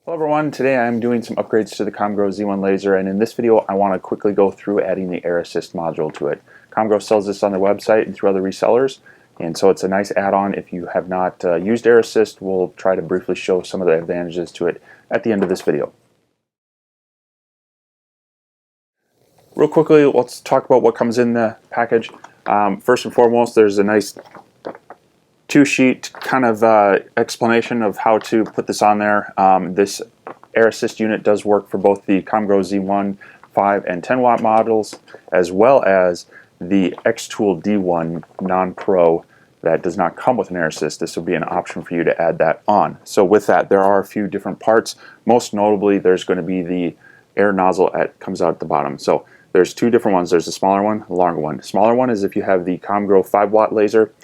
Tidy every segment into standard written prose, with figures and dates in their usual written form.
Hello everyone, today I'm doing some upgrades to the Comgrow Z1 laser, and in this video I want to quickly go through adding the Air Assist module to it. Comgrow sells this on their website and through other resellers, and so it's a nice add-on. If you have not used Air Assist, we'll try to briefly show some of the advantages to it at the end of this video. Real quickly, let's talk about what comes in the package. First and foremost, there's a nice two-sheet kind of explanation of how to put this on there. This Air Assist unit does work for both the Comgrow Z1 5 and 10 watt models, as well as the Xtool D1 non-pro that does not come with an Air Assist. This will be an option for you to add that on. So with that, there are a few different parts. Most notably, there's going to be the air nozzle that comes out at the bottom. So there's two different ones. There's a smaller one, a longer one. The smaller one is if you have the Comgrow 5 watt laser.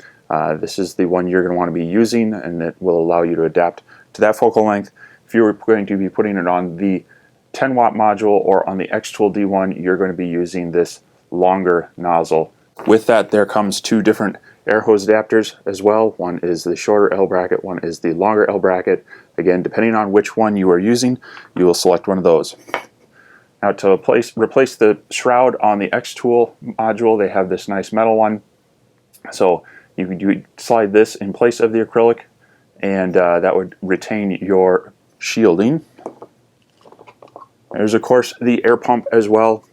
This is the one you're going to want to be using, and it will allow you to adapt to that focal length. If you're going to be putting it on the 10 watt module or on the Xtool D1, you're going to be using this longer nozzle. With that, there comes two different air hose adapters as well. One is the shorter L bracket, one is the longer L bracket. Again, depending on which one you are using, you will select one of those. Now to replace the shroud on the Xtool module, they have this nice metal one. So you could slide this in place of the acrylic, and that would retain your shielding. There's of course the air pump as well.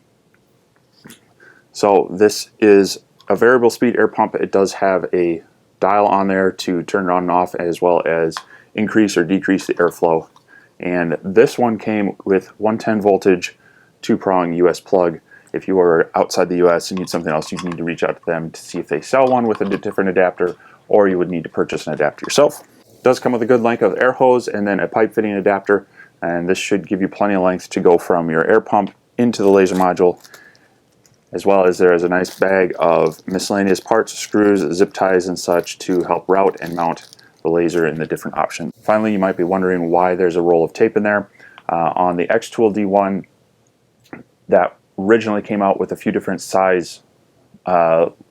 So this is a variable speed air pump. It does have a dial on there to turn it on and off, as well as increase or decrease the airflow. And this one came with 110 voltage, 2-prong US plug. If you are outside the US and need something else, you need to reach out to them to see if they sell one with a different adapter, or you would need to purchase an adapter yourself. It does come with a good length of air hose and then a pipe fitting adapter, and this should give you plenty of length to go from your air pump into the laser module, as well as there is a nice bag of miscellaneous parts, screws, zip ties, and such to help route and mount the laser in the different options. Finally, you might be wondering why there's a roll of tape in there. On the Xtool D1, that originally came out with a few different size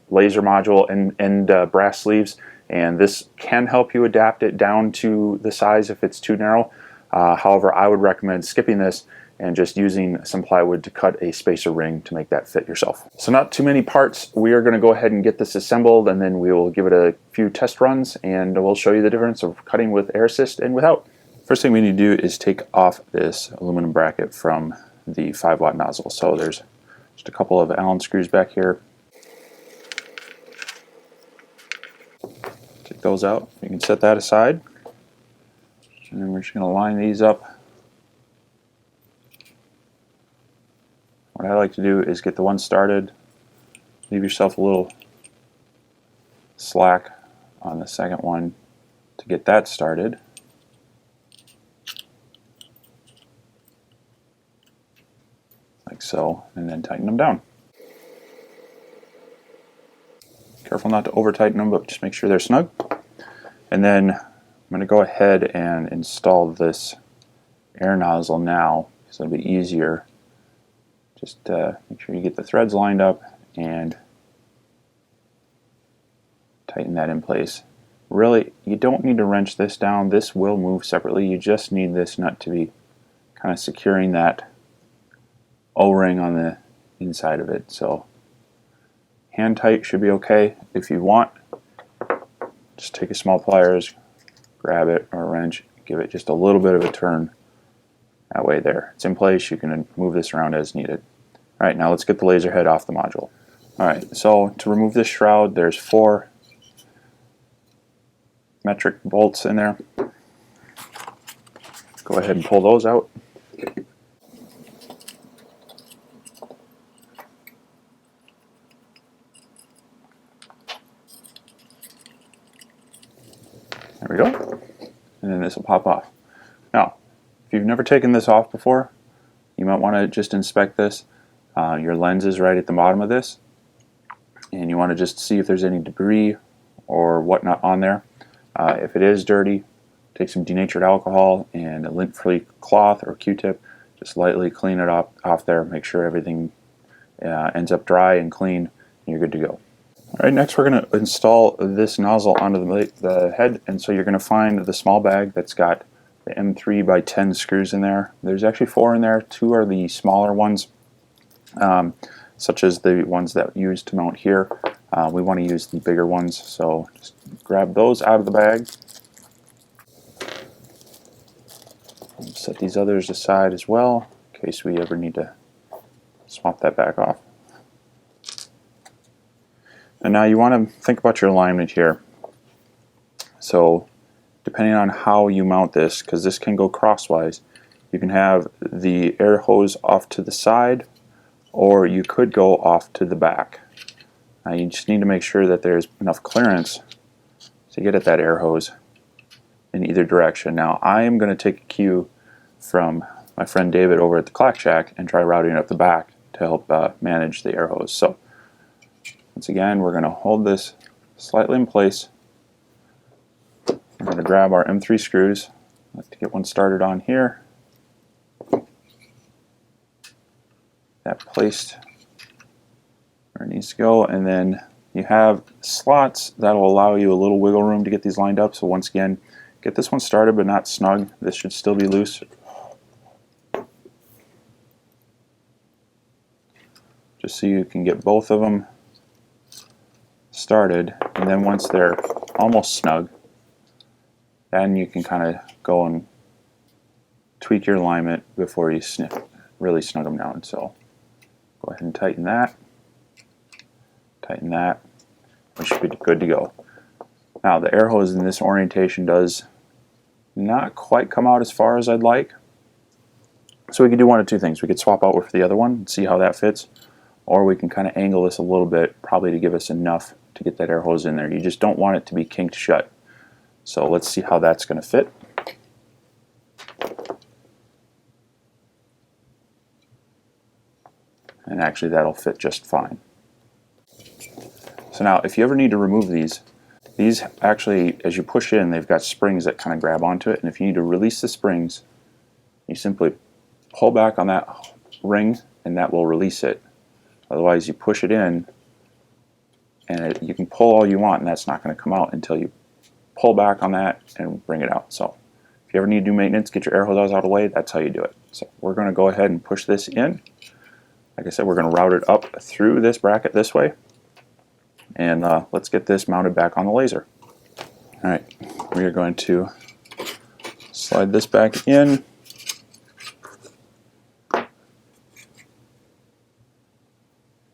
laser module and brass sleeves, and this can help you adapt it down to the size if it's too narrow. However, I would recommend skipping this and just using some plywood to cut a spacer ring to make that fit yourself. So not too many parts. We are going to go ahead and get this assembled, and then we will give it a few test runs, and we'll show you the difference of cutting with Air Assist and without. First thing we need to do is take off this aluminum bracket from the 5 watt nozzle. So there's just a couple of Allen screws back here. Take those out. You can set that aside. And then we're just going to line these up. What I like to do is get the one started, leave yourself a little slack on the second one to get that started. Like so, and then tighten them down. Careful not to over tighten them, but just make sure they're snug. And then I'm going to go ahead and install this air nozzle now, so it'll be easier. Just make sure you get the threads lined up and tighten that in place. Really, you don't need to wrench this down. This will move separately. You just need this nut to be kind of securing that O-ring on the inside of it. So hand tight should be okay. If you want, just take a small pliers, grab it, or a wrench, give it just a little bit of a turn. That way there, it's in place. You can move this around as needed. Alright, now let's get the laser head off the module. Alright, so to remove this shroud, there's 4 metric bolts in there. Go ahead and pull those out. There we go. And then this will pop off. Now, if you've never taken this off before, you might want to just inspect this. Your lens is right at the bottom of this, and you want to just see if there's any debris or whatnot on there. If it is dirty, take some denatured alcohol and a lint-free cloth or Q-tip. Just lightly clean it off there. Make sure everything ends up dry and clean, and you're good to go. Alright, next we're going to install this nozzle onto the head, and so you're going to find the small bag that's got the M3x10 screws in there. There's actually 4 in there. 2 are the smaller ones, such as the ones that you use to mount here. We want to use the bigger ones, so just grab those out of the bag. Set these others aside as well, in case we ever need to swap that back off. And now you want to think about your alignment here. So depending on how you mount this, because this can go crosswise, you can have the air hose off to the side, or you could go off to the back. Now you just need to make sure that there's enough clearance to get at that air hose in either direction. Now I am going to take a cue from my friend David over at the Clack Shack and try routing it up the back to help manage the air hose. So once again, we're going to hold this slightly in place. We're going to grab our M3 screws. I'd like to get one started on here. That placed where it needs to go, and then you have slots that will allow you a little wiggle room to get these lined up. So once again, get this one started but not snug. This should still be loose. Just so you can get both of them started, and then once they're almost snug, then you can kind of go and tweak your alignment before you really snug them down. So go ahead and tighten that. We should be good to go. Now the air hose in this orientation does not quite come out as far as I'd like. So we could do one of two things. We could swap out with the other one and see how that fits, or we can kind of angle this a little bit, probably to give us enough to get that air hose in there. You just don't want it to be kinked shut. So let's see how that's going to fit. And actually that'll fit just fine. So now if you ever need to remove these actually, as you push in, they've got springs that kind of grab onto it, and if you need to release the springs, you simply pull back on that ring and that will release it. Otherwise you push it in and you can pull all you want and that's not going to come out until you pull back on that and bring it out. So if you ever need to do maintenance, get your air hose out of the way, that's how you do it. So we're going to go ahead and push this in. Like I said, we're going to route it up through this bracket this way. And let's get this mounted back on the laser. Alright, we are going to slide this back in.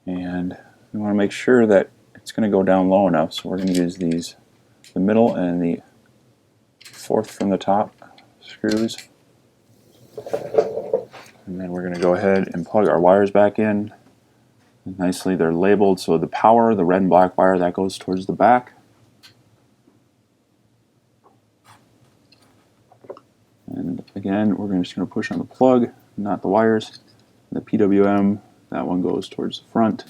And we want to make sure that it's going to go down low enough, so we're going to use these, the middle and the fourth from the top screws. And then we're going to go ahead and plug our wires back in. Nicely, they're labeled, so the power, the red and black wire, that goes towards the back. And again, we're just going to push on the plug, not the wires. The PWM, that one goes towards the front.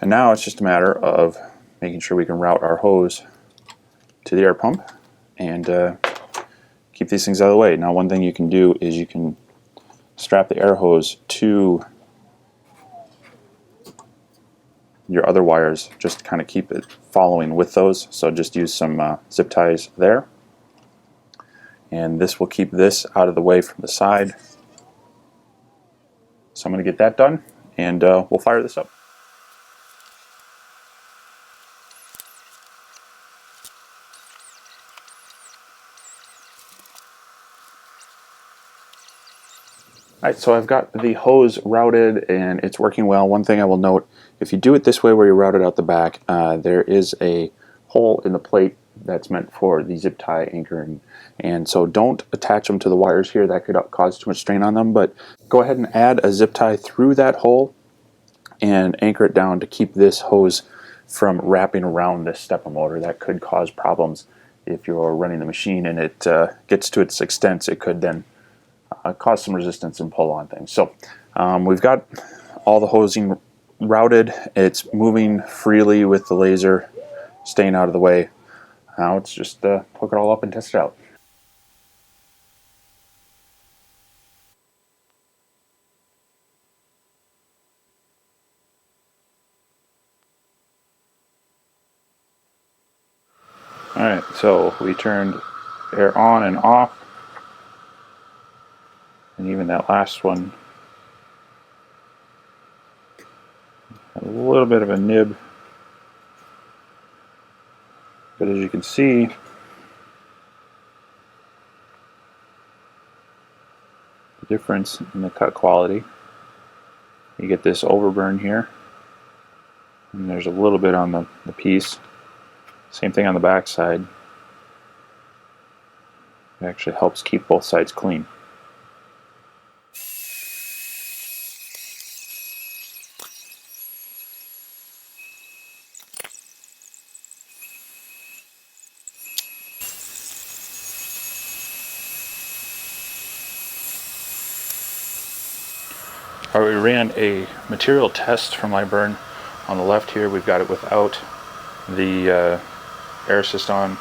And now it's just a matter of making sure we can route our hose to the air pump and keep these things out of the way. Now one thing you can do is you can strap the air hose to your other wires, just to kind of keep it following with those. So just use some zip ties there. And this will keep this out of the way from the side. So I'm going to get that done and we'll fire this up. Alright, so I've got the hose routed and it's working well. One thing I will note, if you do it this way where you route it out the back, there is a hole in the plate that's meant for the zip tie anchoring. And so don't attach them to the wires here, that could cause too much strain on them, but go ahead and add a zip tie through that hole and anchor it down to keep this hose from wrapping around this stepper motor. That could cause problems if you're running the machine and it gets to its extent. It could then cause some resistance and pull on things. So we've got all the hosing routed. It's moving freely with the laser, staying out of the way. Now it's just hook it all up and test it out. Alright, so we turned air on and off. And even that last one, a little bit of a nib, but as you can see, the difference in the cut quality. You get this overburn here, and there's a little bit on the piece. Same thing on the back side. It actually helps keep both sides clean. Alright, we ran a material test for my burn. On the left here we've got it without the air assist on.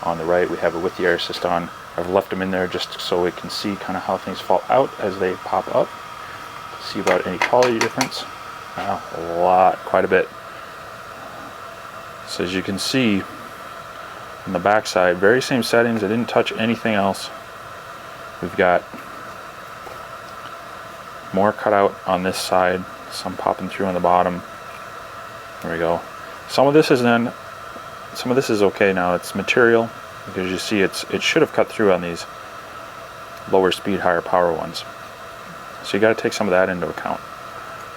On the right we have it with the air assist on. I've left them in there just so we can see kind of how things fall out as they pop up. See about any quality difference. A lot, quite a bit. So as you can see on the back side, very same settings. I didn't touch anything else. We've got more cutout on this side, some popping through on the bottom. There we go. Some of this is okay now. It's material, because you see it should have cut through on these lower speed, higher power ones. So you got to take some of that into account.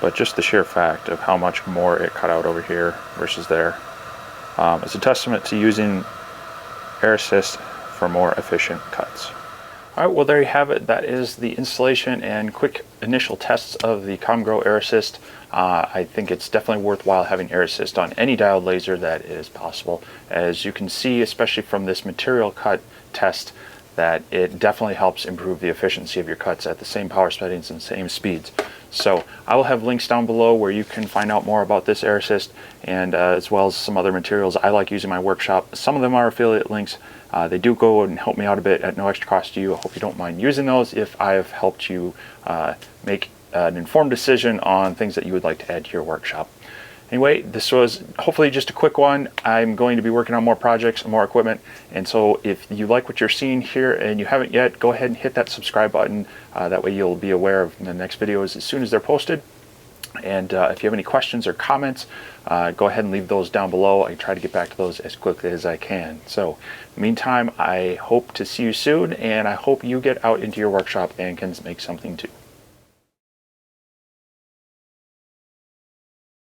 But just the sheer fact of how much more it cut out over here versus there, it's a testament to using air assist for more efficient cuts. Alright, well there you have it. That is the installation and quick initial tests of the Comgrow Air Assist. I think it's definitely worthwhile having air assist on any diode laser that is possible. As you can see, especially from this material cut test, that it definitely helps improve the efficiency of your cuts at the same power settings and same speeds. So I will have links down below where you can find out more about this air assist, and as well as some other materials I like using in my workshop. Some of them are affiliate links. They do go and help me out a bit at no extra cost to you. I hope you don't mind using those if I have helped you make an informed decision on things that you would like to add to your workshop. Anyway, this was hopefully just a quick one. I'm going to be working on more projects and more equipment, and so if you like what you're seeing here and you haven't yet, go ahead and hit that subscribe button. That way you'll be aware of the next videos as soon as they're posted. And if you have any questions or comments, go ahead and leave those down below. I try to get back to those as quickly as I can. So in the meantime, I hope to see you soon, and I hope you get out into your workshop and can make something too.